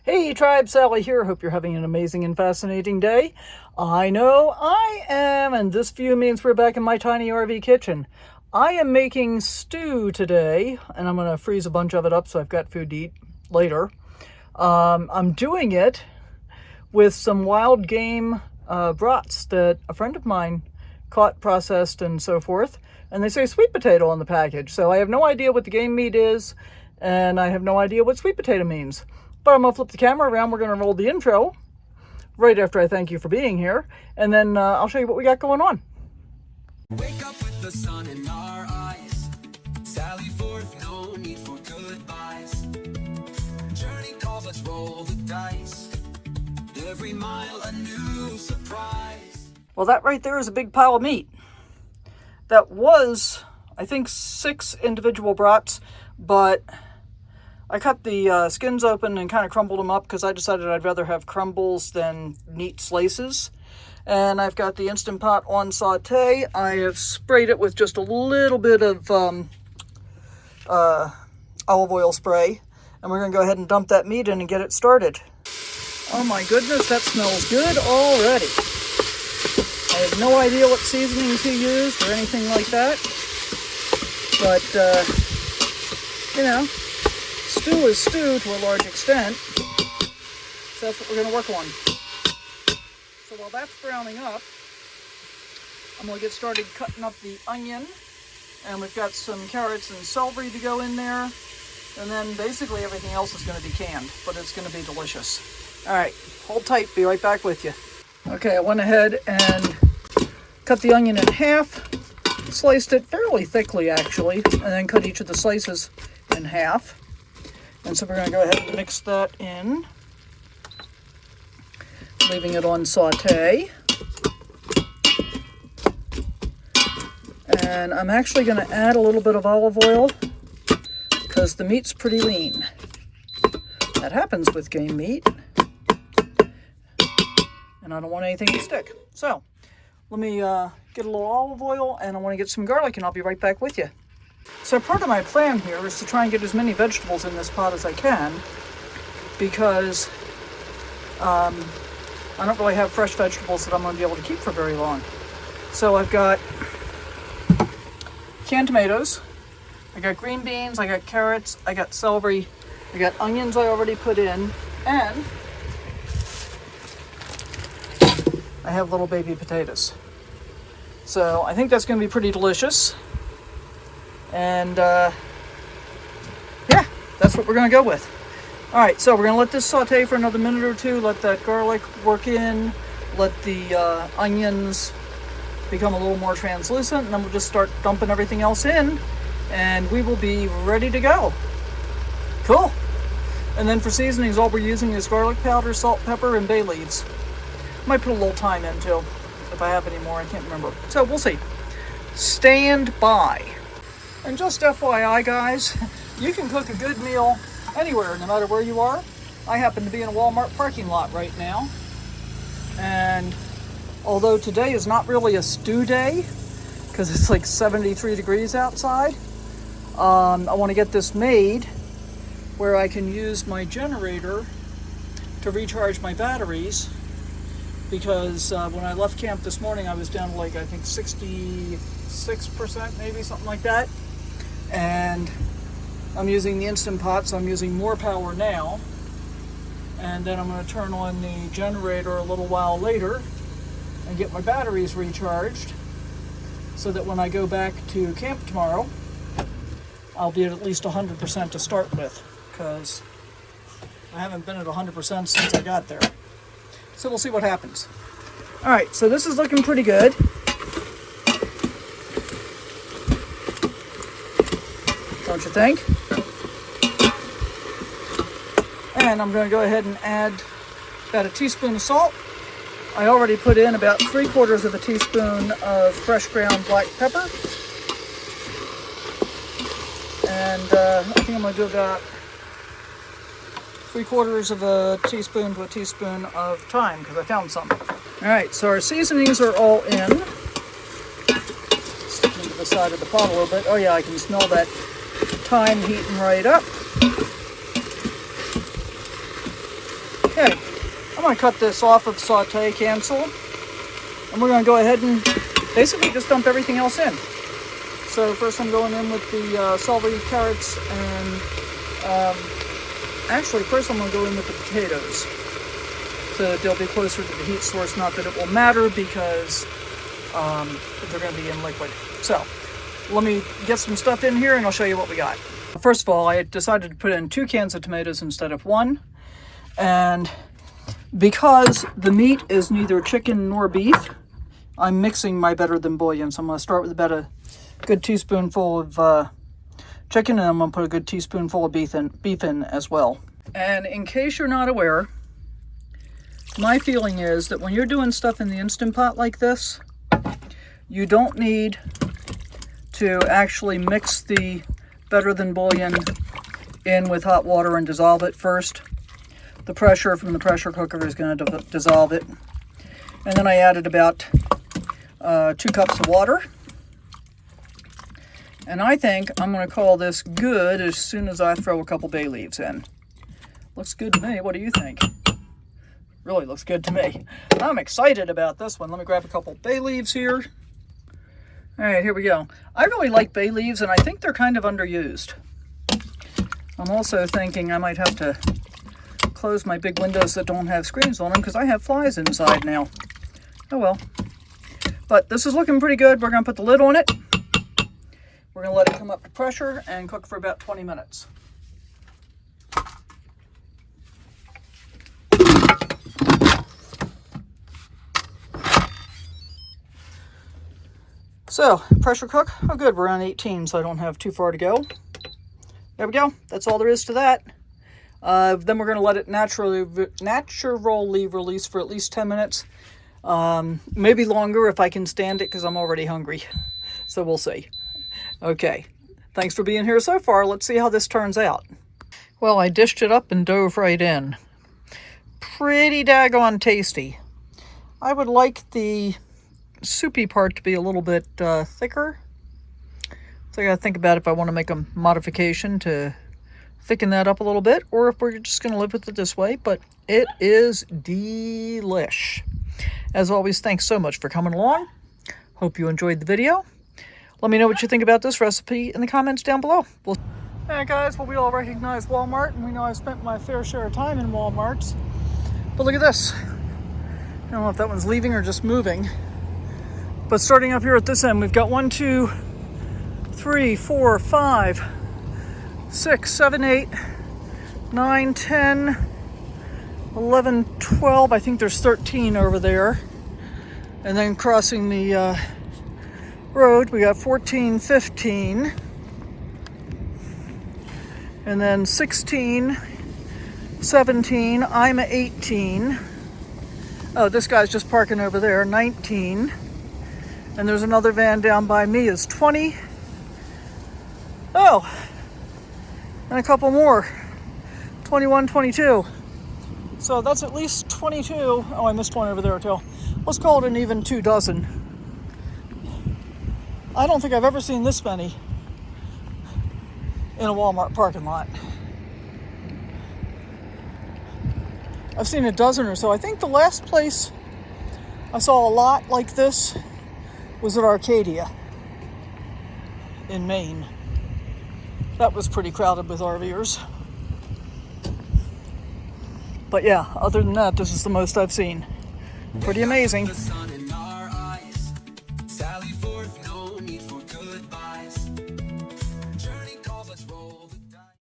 Hey Tribe, Sally here. Hope you're having an amazing and fascinating day. I know I am, and this view means we're back in my tiny RV kitchen. I am making stew today, and I'm going to freeze a bunch of it up so I've got food to eat later. I'm doing it with some wild game brats that a friend of mine caught, processed, and so forth. And they say sweet potato on the package, so I have no idea what the game meat is, and I have no idea what sweet potato means. But I'm going to flip the camera around. We're going to roll the intro right after I thank you for being here. And then I'll show you what we got going on. Wake up with the sun in our eyes. Sally forth, no need for goodbyes. Journey calls, let's roll the dice. Every mile a new surprise. Well, that right there is a big pile of meat. That was, I think, 6 individual brats, but I cut the skins open and kind of crumbled them up because I decided I'd rather have crumbles than neat slices. And I've got the Instant Pot on saute. I have sprayed it with just a little bit of olive oil spray. And we're going to go ahead and dump that meat in and get it started. Oh my goodness, that smells good already. I have no idea what seasonings he used or anything like that. But, you know, stew is stew to a large extent, so that's what we're going to work on. So while that's browning up, I'm going to get started cutting up the onion, and we've got some carrots and celery to go in there, and then basically everything else is going to be canned, but it's going to be delicious. All right, hold tight, be right back with you. Okay, I went ahead and cut the onion in half, sliced it fairly thickly actually, and then cut each of the slices in half. And so we're going to go ahead and mix that in, leaving it on saute. And I'm actually going to add a little bit of olive oil because the meat's pretty lean. That happens with game meat. And I don't want anything to stick. So let me get a little olive oil, and I want to get some garlic, and I'll be right back with you. So part of my plan here is to try and get as many vegetables in this pot as I can, because I don't really have fresh vegetables that I'm going to be able to keep for very long. So I've got canned tomatoes, I got green beans, I got carrots, I got celery, I got onions I already put in, and I have little baby potatoes. So I think that's going to be pretty delicious. And yeah, that's what we're going to go with. All right, so we're going to let this saute for another minute or two, let that garlic work in, let the onions become a little more translucent, and then we'll just start dumping everything else in, and we will be ready to go. Cool. And then for seasonings, all we're using is garlic powder, salt, pepper, and bay leaves. Might put a little thyme in too, if I have any more, I can't remember. So we'll see. Stand by. And just FYI, guys, you can cook a good meal anywhere, no matter where you are. I happen to be in a Walmart parking lot right now. And although today is not really a stew day, because it's like 73 degrees outside, I want to get this made where I can use my generator to recharge my batteries. Because when I left camp this morning, I was down to like, I think 66%, maybe something like that. And I'm using the Instant Pot, so I'm using more power now. And then I'm going to turn on the generator a little while later and get my batteries recharged so that when I go back to camp tomorrow, I'll be at least 100% to start with, because I haven't been at 100% since I got there. So we'll see what happens. All right, so this is looking pretty good. Don't you think? And I'm going to go ahead and add about a teaspoon of salt. I already put in about 3/4 of a teaspoon of fresh ground black pepper. And I think I'm going to do about 3/4 of a teaspoon to a teaspoon of thyme, because I found some. All right, so our seasonings are all in. Stick them to the side of the pot a little bit. Oh yeah, I can smell that thyme heating right up. Okay, I'm going to cut this off of saute, cancel, and we're going to go ahead and basically just dump everything else in. So first I'm going in with the celery, carrots, and actually first I'm going to go in with the potatoes. So that they'll be closer to the heat source, not that it will matter because they're going to be in liquid. So let me get some stuff in here and I'll show you what we got. First of all, I decided to put in 2 cans of tomatoes instead of 1. And because the meat is neither chicken nor beef, I'm mixing my Better Than Bouillon. So I'm going to start with about a good teaspoonful of chicken, and I'm going to put a good teaspoonful of beef in as well. And in case you're not aware, my feeling is that when you're doing stuff in the Instant Pot like this, you don't need to actually mix the Better Than Bouillon in with hot water and dissolve it first. The pressure from the pressure cooker is going to dissolve it. And then I added about 2 cups of water. And I think I'm going to call this good as soon as I throw a couple bay leaves in. Looks good to me. What do you think? Really looks good to me. I'm excited about this one. Let me grab a couple bay leaves here. All right, here we go. I really like bay leaves, and I think they're kind of underused. I'm also thinking I might have to close my big windows that don't have screens on them because I have flies inside now. Oh well. But this is looking pretty good. We're going to put the lid on it. We're going to let it come up to pressure and cook for about 20 minutes. So, pressure cook. Oh good, we're on 18, so I don't have too far to go. There we go. That's all there is to that. Then we're going to let it naturally release for at least 10 minutes. Maybe longer if I can stand it because I'm already hungry. So we'll see. Okay. Thanks for being here so far. Let's see how this turns out. Well, I dished it up and dove right in. Pretty daggone tasty. I would like the soupy part to be a little bit thicker. So I gotta think about if I want to make a modification to thicken that up a little bit, or if we're just gonna live with it this way. But it is delish. As always, thanks so much for coming along. Hope you enjoyed the video. Let me know what you think about this recipe in the comments down below. Hey guys, well, we all recognize Walmart, and we know I've spent my fair share of time in Walmarts. But look at this. I don't know if that one's leaving or just moving. But starting up here at this end, we've got 1, 2, 3, 4, 5, 6, 7, 8, 9, 10, 11, 12. I think there's 13 over there. And then crossing the road, we got 14, 15. And then 16, 17, I'm 18. Oh, this guy's just parking over there, 19. And there's another van down by me is 20. Oh, and a couple more, 21, 22. So that's at least 22. Oh, I missed one over there too. Let's call it an even 2 dozen. I don't think I've ever seen this many in a Walmart parking lot. I've seen a dozen or so. I think the last place I saw a lot like this was at Arcadia in Maine. That was pretty crowded with RVers. But yeah, other than that, this is the most I've seen. Pretty amazing.